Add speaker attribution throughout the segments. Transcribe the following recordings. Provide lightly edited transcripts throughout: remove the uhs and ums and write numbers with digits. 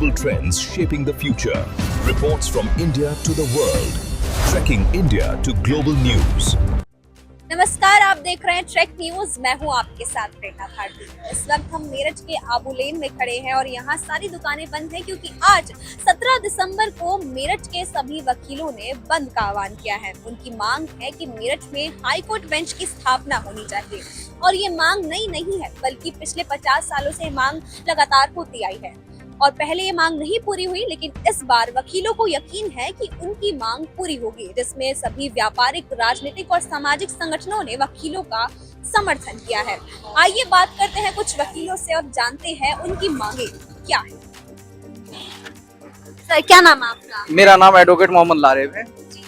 Speaker 1: global trends shaping the future. Reports from India to the world. Trekking India to global news.
Speaker 2: नमस्कार, आप देख रहे हैं track news. मैं हूं आपके साथ प्रेरणा भारती। इस वक्त हम मेरठ के आबू लेन में खड़े हैं और यहाँ सारी दुकानें बंद हैं क्योंकि आज 17 दिसंबर को मेरठ के सभी वकीलों ने बंद का आह्वान किया है। उनकी मांग है कि मेरठ में हाई कोर्ट बेंच की स्थापना होनी चाहिए और ये मांग नई नहीं है, बल्कि पिछले 50 सालों से मांग लगातार होती आई है और पहले ये मांग नहीं पूरी हुई, लेकिन इस बार वकीलों को यकीन है कि उनकी मांग पूरी होगी, जिसमें सभी व्यापारिक, राजनीतिक और सामाजिक संगठनों ने वकीलों का समर्थन किया है। आइए बात करते हैं कुछ वकीलों से और जानते हैं उनकी मांगे क्या है। सर, क्या नाम है आपका?
Speaker 3: मेरा नाम एडवोकेट मोहम्मद लारेब है।
Speaker 2: जी,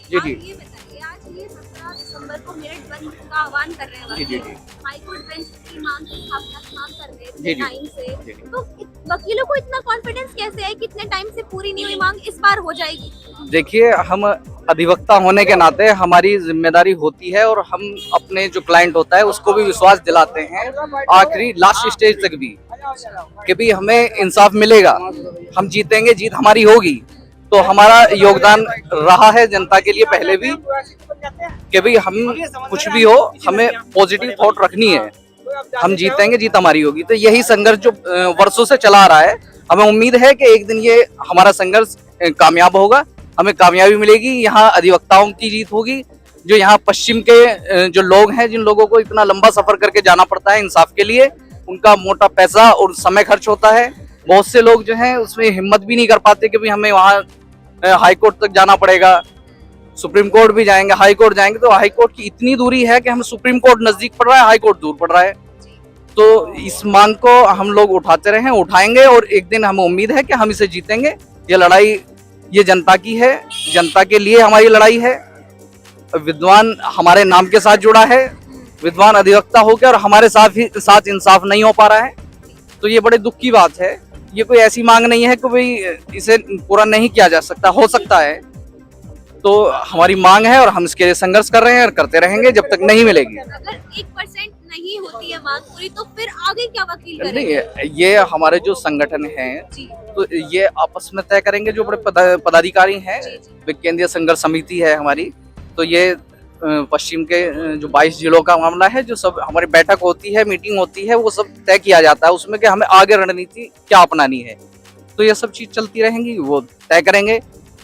Speaker 3: जी, जी।
Speaker 2: ये बताइए, आज ये 17 दिसंबर को मेरठ बंद का आह्वान कर रहे हैं।
Speaker 3: जी, जी।
Speaker 2: हाई कोर्ट बेंच की मांग की स्थापना कर रहे
Speaker 3: जी,
Speaker 2: थे
Speaker 3: जी।
Speaker 2: टाइम से,
Speaker 3: जी, जी।
Speaker 2: तो वकीलों को इतना कॉन्फिडेंस कैसे है कि इतने टाइम से पूरी नहीं हुई मांग इस बार हो जाएगी?
Speaker 3: देखिए, हम अधिवक्ता होने के नाते हमारी जिम्मेदारी होती है और हम अपने जो क्लाइंट होता है उसको भी विश्वास दिलाते हैं आखिरी लास्ट स्टेज तक भी कि भी हमें इंसाफ मिलेगा, हम जीतेंगे, जीत हमारी होगी। तो हमारा योगदान रहा है जनता के लिए पहले भी कि भी हम कुछ भी हो, हमें पॉजिटिव थॉट रखनी है, हम जीतेंगे, जीत हमारी होगी। तो यही संघर्ष जो वर्षों से चला आ रहा है, हमें उम्मीद है कि एक दिन ये हमारा संघर्ष कामयाब होगा, हमें कामयाबी मिलेगी। यहाँ अधिवक्ताओं की जीत होगी, जो यहाँ पश्चिम के जो लोग हैं, जिन लोगों को इतना लंबा सफर करके जाना पड़ता है इंसाफ के लिए, उनका मोटा पैसा और समय खर्च होता है। बहुत से लोग जो हैं उसमें हिम्मत भी नहीं कर पाते कि भाई हमें वहाँ हाई कोर्ट तक जाना पड़ेगा, सुप्रीम कोर्ट भी जाएंगे, हाई कोर्ट जाएंगे, तो हाई कोर्ट की इतनी दूरी है कि हम सुप्रीम कोर्ट नजदीक पड़ रहा है, हाई कोर्ट दूर पड़ रहा है। तो इस मांग को हम लोग उठाते रहे, उठाएंगे और एक दिन हमें उम्मीद है कि हम इसे जीतेंगे। ये लड़ाई ये जनता की है, जनता के लिए हमारी लड़ाई है। विद्वान हमारे नाम के साथ जुड़ा है, विद्वान अधिवक्ता होकर और हमारे साथ इंसाफ नहीं हो पा रहा है, तो ये बड़े दुख की बात है। ये कोई ऐसी मांग नहीं है कि भाई इसे पूरा नहीं किया जा सकता, हो सकता है। तो हमारी मांग है और हम इसके लिए संघर्ष कर रहे हैं और करते रहेंगे जब तक नहीं मिलेगी।
Speaker 2: अगर 1% नहीं होती है मांग पूरी, तो फिर आगे क्या वकील
Speaker 3: नहीं,
Speaker 2: करेंगे?
Speaker 3: ये हमारे जो संगठन हैं
Speaker 2: जी,
Speaker 3: तो ये आपस में तय करेंगे, जो बड़े पदाधिकारी हैं,
Speaker 2: जी, जी।
Speaker 3: केंद्रीय संघर्ष समिति है हमारी, तो ये पश्चिम के जो 22 जिलों का मामला है, जो सब हमारी बैठक होती है, मीटिंग होती है, वो सब तय किया जाता है उसमें कि हमें आगे रणनीति क्या अपनानी है। तो ये सब चीज चलती रहेंगी, वो तय करेंगे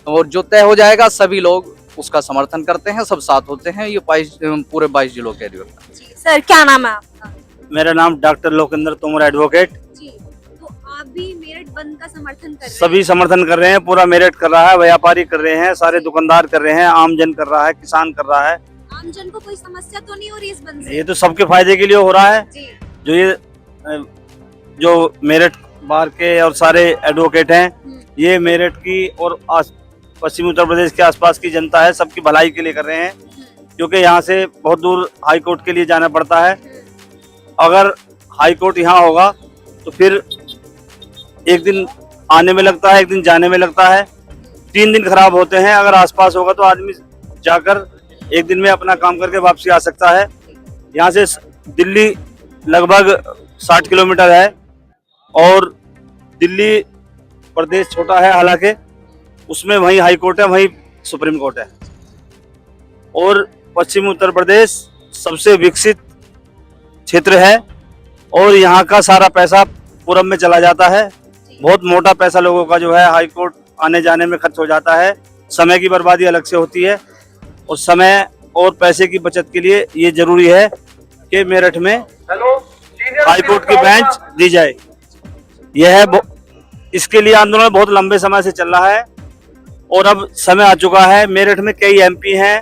Speaker 3: और जो तय हो जाएगा सभी लोग उसका समर्थन करते हैं, सब साथ होते हैं। ये पूरे 22 जिलों के अधिवक्ता।
Speaker 2: जी। सर, क्या नाम है आपका?
Speaker 4: मेरा नाम डॉक्टर लोकेंद्र तोमर एडवोकेट।
Speaker 2: जी, तो आप भी मेरठ बंद का समर्थन कर रहे हैं?
Speaker 4: सभी समर्थन कर रहे हैं, पूरा मेरठ कर रहा है, व्यापारी कर रहे हैं, सारे दुकानदार कर रहे हैं, आमजन कर रहा है, किसान कर रहा है।
Speaker 2: आमजन को कोई समस्या तो नहीं हो रही इस बंद से?
Speaker 4: ये तो सबके फायदे के लिए हो रहा है।
Speaker 2: जी,
Speaker 4: जो मेरठ बार के और सारे एडवोकेट हैं, ये मेरठ की और पश्चिमी उत्तर प्रदेश के आसपास की जनता है, सबकी भलाई के लिए कर रहे हैं, क्योंकि यहाँ से बहुत दूर हाई कोर्ट के लिए जाना पड़ता है। अगर हाई कोर्ट यहाँ होगा तो फिर एक दिन आने में लगता है, एक दिन जाने में लगता है, 3 दिन खराब होते हैं। अगर आसपास होगा तो आदमी जाकर एक दिन में अपना काम करके वापसी आ सकता है। यहाँ से दिल्ली लगभग 60 किलोमीटर है और दिल्ली प्रदेश छोटा है, हालांकि उसमें वहीं हाई कोर्ट है, वहीं सुप्रीम कोर्ट है। और पश्चिमी उत्तर प्रदेश सबसे विकसित क्षेत्र है और यहाँ का सारा पैसा पूरब में चला जाता है। बहुत मोटा पैसा लोगों का जो है हाई कोर्ट आने जाने में खर्च हो जाता है। समय की बर्बादी अलग से होती है और समय और पैसे की बचत के लिए ये जरूरी है कि मेरठ में हाई कोर्ट की बेंच दी जाए। यह है, इसके लिए आंदोलन बहुत लंबे समय से चल रहा है और अब समय आ चुका है। मेरठ में कई एमपी हैं,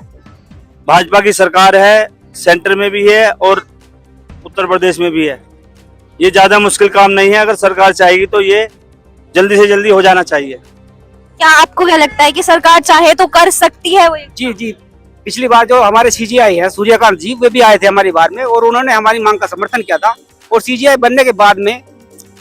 Speaker 4: भाजपा की सरकार है, सेंटर में भी है और उत्तर प्रदेश में भी है। ये ज्यादा मुश्किल काम नहीं है, अगर सरकार चाहेगी तो ये जल्दी से जल्दी हो जाना चाहिए।
Speaker 2: क्या आपको क्या लगता है कि सरकार चाहे तो कर सकती है वो?
Speaker 5: जी जी, पिछली बार जो हमारे सीजीआई है सूर्यकांत जी, वे भी आए थे हमारी बार में और उन्होंने हमारी मांग का समर्थन किया था। और सीजीआई बनने के बाद में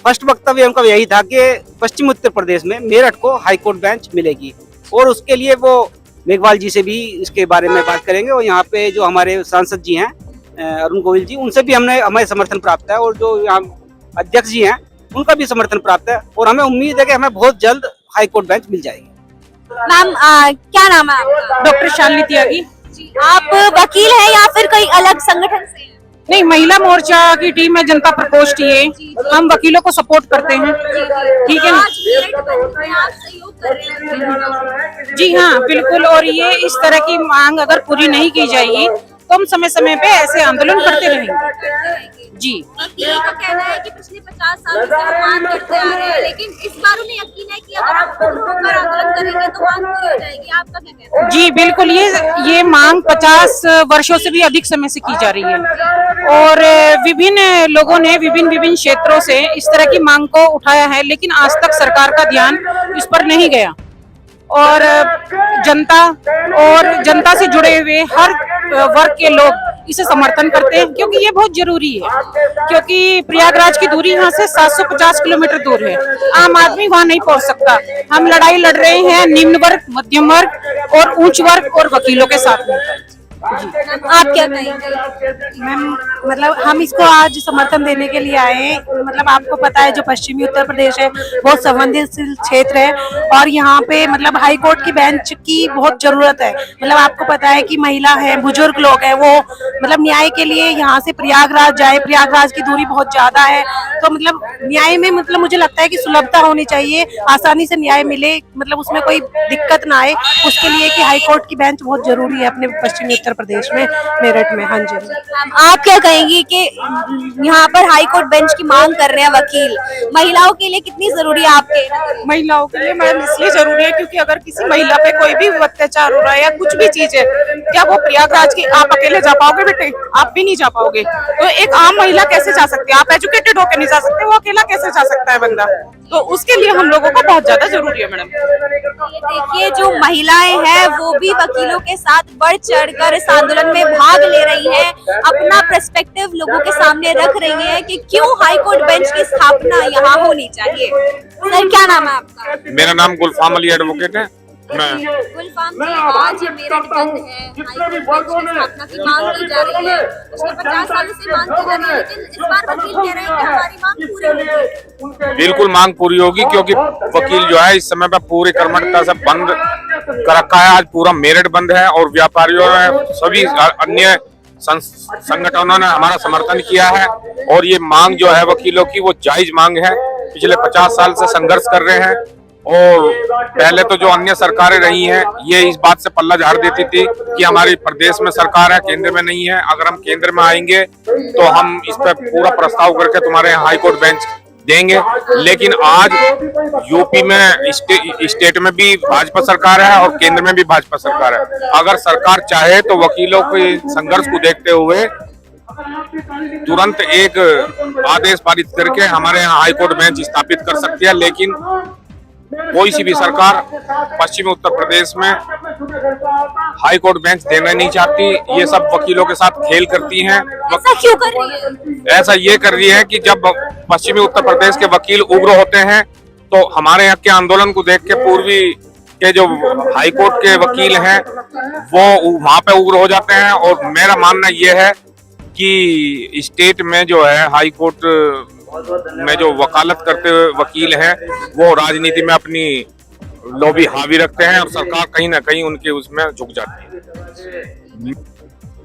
Speaker 5: फर्स्ट वक्तव्य उनका यही था कि पश्चिम उत्तर प्रदेश में मेरठ को हाई कोर्ट बेंच मिलेगी और उसके लिए वो मेघवाल जी से भी इसके बारे में बात करेंगे। और यहाँ पे जो हमारे सांसद जी हैं अरुण गोविल जी, उनसे भी हमें समर्थन प्राप्त है और जो यहाँ अध्यक्ष जी हैं उनका भी समर्थन प्राप्त है और हमें उम्मीद है कि हमें बहुत जल्द हाई कोर्ट बेंच मिल जाएगी।
Speaker 2: मैम क्या नाम है आपका?
Speaker 6: डॉक्टर शालिनी त्यागी।
Speaker 2: आप वकील हैं या फिर कोई अलग संगठन से हैं?
Speaker 6: नहीं, महिला मोर्चा की टीम है जनता प्रकोष्ठ ये। हम वकीलों को सपोर्ट करते हैं, ठीक है ना?
Speaker 2: आज मेरठ बंद में आप सहयोग कर रहे हैं।
Speaker 6: जी हाँ, बिल्कुल। और ये इस तरह की मांग अगर पूरी नहीं की जाएगी तो हम समय समय पे ऐसे आंदोलन करते रहेंगे। जी,
Speaker 2: वकील का कहना है कि पिछले 50 साल से वो मांग करते आ रहे हैं, लेकिन इस बार उन्हें यकीन है कि अगर आप उग्र होकर आंदोलन करेंगे तो मांग पूरी हो जाएगी। आपका क्या कहना है?
Speaker 6: जी बिल्कुल। ये मांग 50 वर्षों से भी अधिक समय से की जा रही है और विभिन्न लोगों ने विभिन्न क्षेत्रों से इस तरह की मांग को उठाया है, लेकिन आज तक सरकार का ध्यान इस पर नहीं गया। और जनता से जुड़े हुए हर वर्ग के लोग इसे समर्थन करते हैं, क्योंकि ये बहुत जरूरी है। क्योंकि प्रयागराज की दूरी यहाँ से 750 किलोमीटर दूर है, आम आदमी वहाँ नहीं पहुँच सकता। हम लड़ाई लड़ रहे हैं निम्न वर्ग, मध्यम वर्ग और उच्च वर्ग और वकीलों के साथ में।
Speaker 2: आप क्या कहेंगे?
Speaker 7: मैम मतलब हम इसको आज समर्थन देने के लिए आए हैं। मतलब आपको पता है जो पश्चिमी उत्तर प्रदेश है बहुत संवेदनशील क्षेत्र है और यहाँ पे मतलब हाई कोर्ट की बेंच की बहुत जरूरत है। मतलब आपको पता है कि महिला है, बुजुर्ग लोग हैं, वो मतलब न्याय के लिए यहाँ से प्रयागराज जाए, प्रयागराज की दूरी बहुत ज्यादा है। तो मतलब न्याय में मतलब मुझे लगता है कि सुलभता होनी चाहिए, आसानी से न्याय मिले, मतलब उसमें कोई दिक्कत ना आए। उसके लिए कि हाई कोर्ट की बेंच बहुत जरूरी है अपने पश्चिमी उत्तर प्रदेश में, मेरठ में। हाँ जी।
Speaker 2: आप क्या कहेंगी कि यहाँ पर हाई कोर्ट बेंच की मांग कर रहे हैं वकील, महिलाओं के लिए कितनी जरूरी है आपके?
Speaker 6: महिलाओं के लिए मैडम इसलिए जरूरी है क्योंकि अगर किसी महिला पे कोई भी अत्याचार हो रहा है या कुछ भी चीज है, क्या वो प्रयागराज के आप अकेले जा पाओगे बेटे? आप भी नहीं जा पाओगे। तो एक आम महिला कैसे जा सकती है? आप एजुकेटेड होकर नहीं जा सकते, वो अकेला कैसे जा सकता है बंदा? तो उसके लिए हम लोगों को बहुत ज्यादा जरूरी है मैडम।
Speaker 2: ये देखिए जो महिलाएं हैं वो भी वकीलों के साथ बढ़ चढ़कर इस आंदोलन में भाग ले रही हैं, अपना पर्सपेक्टिव लोगों के सामने रख रही हैं कि क्यों हाई कोर्ट बेंच की स्थापना यहाँ होनी चाहिए। सर क्या नाम है आपका?
Speaker 8: मेरा नाम गुलफाम अली एडवोकेट है। मैं
Speaker 2: गुलफाम जी, आज मेरठ बंद है, हाई कोर्ट बेंच की स्थापना की मांग की जा रही है। पिछले 50 सालों से मांग की जा रही है, लेकिन इस बार वकील कह रहे हैं कि हमारी मांग पूरी होगी।
Speaker 8: बिल्कुल मांग पूरी होगी, क्योंकि वकील जो है इस समय पर पूरी कर्मठता से बंद कर रखा है। आज पूरा मेरठ बंद है और व्यापारियों ने सभी अन्य संगठनों ने हमारा समर्थन किया है और ये मांग जो है वकीलों की वो जायज मांग है। पिछले 50 साल से संघर्ष कर रहे हैं और पहले तो जो अन्य सरकारें रही हैं ये इस बात से पल्ला झाड़ देती थी कि हमारी प्रदेश में सरकार है, केंद्र में नहीं है। अगर हम केंद्र में आएंगे तो हम इस पर पूरा प्रस्ताव करके तुम्हारे यहाँ हाई कोर्ट बेंच देंगे। लेकिन आज यूपी में स्टेट में भी भाजपा सरकार है और केंद्र में भी भाजपा सरकार है। अगर सरकार चाहे तो वकीलों के संघर्ष को देखते हुए तुरंत एक आदेश पारित करके हमारे यहाँ हाई कोर्ट बेंच स्थापित कर सकती है। लेकिन कोई सी भी सरकार पश्चिमी उत्तर प्रदेश में हाई कोर्ट बेंच देना नहीं चाहती। ये सब वकीलों के साथ खेल करती हैं।
Speaker 2: ऐसा क्यों कर रही है?
Speaker 8: ऐसा ये कर रही है कि जब पश्चिमी उत्तर प्रदेश के वकील उग्र होते हैं तो हमारे यहाँ के आंदोलन को देख के पूर्वी के जो हाई कोर्ट के वकील हैं वो वहां पे उग्र हो जाते हैं। और मेरा मानना ये है कि स्टेट में जो है हाई कोर्ट में जो वकालत करते हुए वकील हैं वो राजनीति में अपनी लॉबी हावी रखते हैं और सरकार कहीं ना कहीं उनके उसमें झुक जाती है।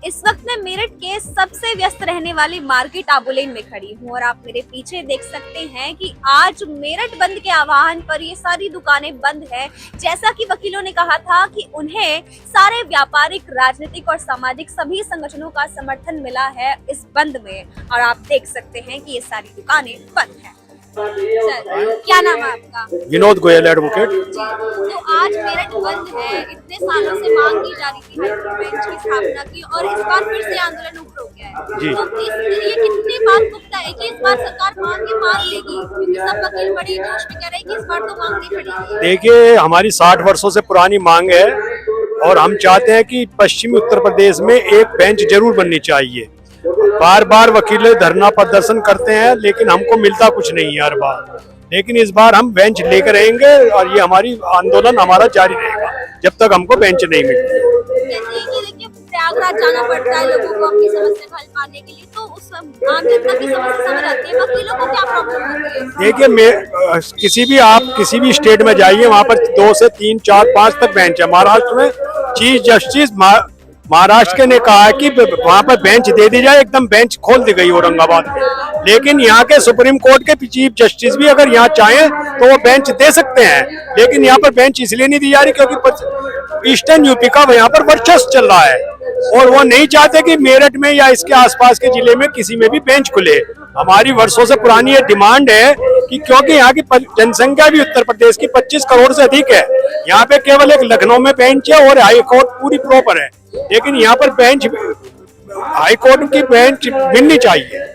Speaker 2: इस वक्त मैं मेरठ के सबसे व्यस्त रहने वाली मार्केट आबुलेन में खड़ी हूँ और आप मेरे पीछे देख सकते हैं कि आज मेरठ बंद के आह्वान पर ये सारी दुकानें बंद है। जैसा कि वकीलों ने कहा था कि उन्हें सारे व्यापारिक, राजनीतिक और सामाजिक सभी संगठनों का समर्थन मिला है इस बंद में और आप देख सकते हैं कि ये सारी दुकानें बंद है। सर, क्या नाम है आपका?
Speaker 9: विनोद गोयल एडवोकेट।
Speaker 2: तो आज मेरठ बंद है, इतने सालों से मांग की जा रही थी हाई कोर्ट बेंच की स्थापना की और इस बार फिर से आंदोलन उग्र हो गया है।
Speaker 9: जी।
Speaker 2: तो ये कितनी बात पुख्ता है कि इस बार सरकार मान लेगी, क्योंकि सब वकील बड़े जोश में कह रहे हैं कि इस बार तो मांगनी पड़ेगी।
Speaker 9: देखिए हमारी 60 वर्षों से पुरानी मांग है और हम चाहते हैं कि पश्चिमी उत्तर प्रदेश में एक बेंच जरूर बननी चाहिए। बार बार वकील धरना प्रदर्शन करते हैं लेकिन हमको मिलता कुछ नहीं है हर बार। लेकिन इस बार हम बेंच लेकर रहेंगे और ये हमारी आंदोलन हमारा जारी रहेगा जब तक हमको बेंच नहीं मिलती।
Speaker 2: जैसे कि देखिए प्रयागराज जाना पड़ता है लोगों को अपनी समस्या का हल पाने के लिए, तो उस आम जनता की समस्या समझ आती है, वकीलों को क्या प्रॉब्लम होती है?
Speaker 9: देखिए आप किसी भी स्टेट में जाइए, वहाँ पर 2 से 3, 4, 5 तक बेंच है। महाराष्ट्र में चीफ जस्टिस महाराष्ट्र के ने कहा है कि वहाँ पर बेंच दे दी जाए, एकदम बेंच खोल दी गई औरंगाबाद में। लेकिन यहाँ के सुप्रीम कोर्ट के चीफ जस्टिस भी अगर यहाँ चाहें तो वो बेंच दे सकते हैं, लेकिन यहाँ पर बेंच इसलिए नहीं दी जा रही क्योंकि ईस्टर्न यूपी का यहाँ पर वर्चस्व चल रहा है और वो नहीं चाहते कि मेरठ में या इसके आसपास के जिले में किसी में भी बेंच खुले। हमारी वर्षों से पुरानी ये डिमांड है कि क्योंकि यहाँ की जनसंख्या भी उत्तर प्रदेश की 25 करोड़ से अधिक है, यहाँ पे केवल एक लखनऊ में बेंच है और हाई कोर्ट पूरी प्रॉपर है, लेकिन यहाँ पर बेंच हाई कोर्ट की बेंच मिलनी चाहिए।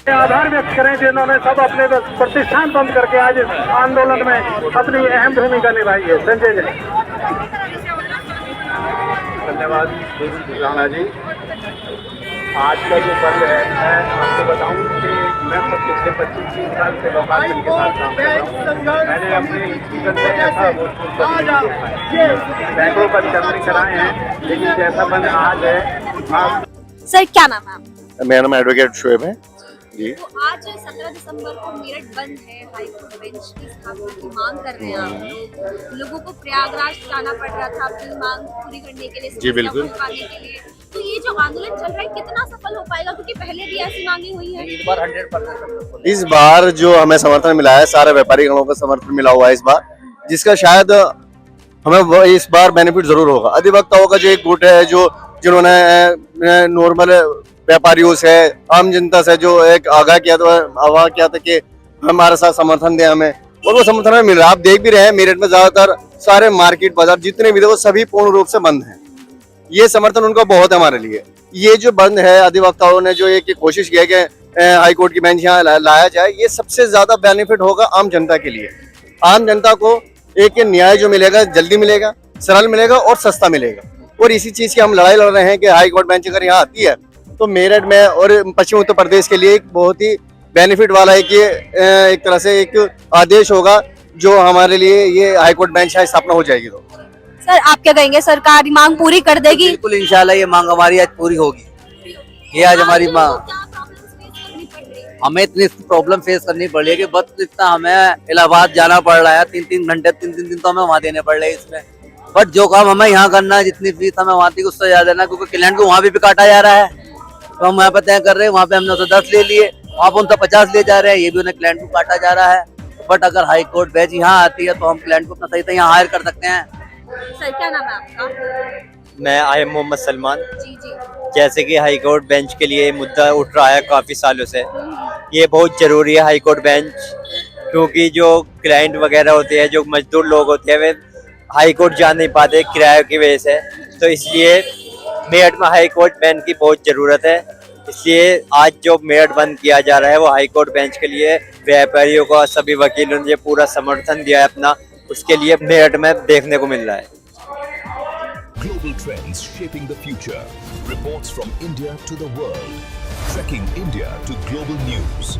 Speaker 10: आभार व्यक्त करें जिन्होंने सब अपने प्रतिष्ठान बंद करके आज इस आंदोलन में अपनी अहम भूमिका निभाई है। संजय जी।
Speaker 11: धन्यवाद राणा जी। आज का जो बंद है, मैं आपको बताऊं कि मैं पिछले 25-30 साल से लोकार्पण के साथ काम कर रहा हूँ। मैंने अपने जीवन में ऐसा बैंकों पर कर्मी कराए हैं, लेकिन जैसा बंद आज है।
Speaker 2: सर क्या नाम है आपका?
Speaker 11: मेरा नाम एडवोकेट शोएब है जी।
Speaker 2: तो आज 17 दिसंबर को मेरठ बंद है, हाईकोर्ट बेंच की स्थापना की मांग कर रहे हैं आप लोगों को प्रयागराज जाना पड़ रहा था अपनी मांग पूरी करने के लिए,
Speaker 11: जी बिल्कुल,
Speaker 2: पाने के लिए। तो ये जो आंदोलन चल रहा है कितना सफल हो पाएगा, क्योंकि पहले भी ऐसी मांगे हुई है?
Speaker 3: इस बार 100%
Speaker 11: इस बार जो हमें समर्थन मिला है, सारे व्यापारी गणों का समर्थन मिला हुआ है इस बार, जिसका शायद हमें इस बार बेनिफिट जरूर होगा। अधिवक्ताओं का जो एक गुट है, जो जिन्होंने नॉर्मल व्यापारियों से, आम जनता से जो एक आगाह किया था कि हमारे साथ समर्थन दें हमें, और वो समर्थन हमें मिल रहा है। आप देख भी रहे हैं मेरठ में ज्यादातर सारे मार्केट बाजार जितने भी थे वो सभी पूर्ण रूप से बंद हैं। ये समर्थन उनका बहुत है हमारे लिए। ये जो बंद है, अधिवक्ताओं ने जो एक कोशिश किया कि हाई कोर्ट की बेंच यहाँ लाया जाए, ये सबसे ज्यादा बेनिफिट होगा आम जनता के लिए। आम जनता को एक न्याय जो मिलेगा जल्दी मिलेगा, सरल मिलेगा और सस्ता मिलेगा। और इसी चीज की हम लड़ाई लड़ रहे हैं कि हाई कोर्ट बेंच अगर यहाँ आती है तो मेरठ में और पश्चिम उत्तर प्रदेश के लिए एक बहुत ही बेनिफिट वाला है कि एक तरह से एक आदेश होगा जो हमारे लिए ये हाई कोर्ट बेंच है स्थापना हो जाएगी। तो
Speaker 2: सर आप क्या कहेंगे, सरकार मांग पूरी कर देगी?
Speaker 3: बिल्कुल, इंशाल्लाह ये मांग हमारी आज पूरी होगी। ये आज हमारी मांग, हमें इतनी प्रॉब्लम फेस करनी पड़ रही है कि बस इतना हमें इलाहाबाद जाना पड़ रहा है, 3-3 घंटे 3-3 दिन तो हमें वहाँ देने पड़ रहे हैं इसमें। बट जो काम हमें यहाँ करना है, जितनी फीस हमें वहाँ थी उससे ज्यादा देना, क्योंकि क्लाइंट को वहाँ भी काटा जा रहा है। तो हम वहाँ पे तय कर रहे हैं, वहाँ पे हमने 110 ले लिए, वहाँ पे 50 ले जा रहे हैं, ये भी उन्हें क्लाइंट को काटा जा रहा है। बट अगर हाई कोर्ट बेंच यहाँ आती है तो हम क्लाइंट को अपना सही तरह यहाँ हायर कर सकते हैं।
Speaker 2: सर क्या नाम है आपका?
Speaker 12: मैं आई मोहम्मद सलमान।
Speaker 2: जी जी।
Speaker 12: जैसे कि हाई कोर्ट बेंच के लिए मुद्दा उठ रहा है काफ़ी सालों से, ये बहुत ज़रूरी है हाई कोर्ट बेंच, क्योंकि जो क्लाइंट वगैरह होते हैं, जो मजदूर लोग होते हैं, वे हाई कोर्ट जा नहीं पाते किराए की वजह से। तो इसलिए मेरठ में हाई कोर्ट बेंच की बहुत ज़रूरत है। इसलिए आज जो मेरठ बंद किया जा रहा है वो हाई कोर्ट बेंच के लिए व्यापारियों को, सभी वकीलों ने पूरा समर्थन दिया है अपना, उसके लिए मेरठ में देखने को मिल रहा है।
Speaker 1: Global trends shaping the future. Reports from India to the world. Trekking India to global news.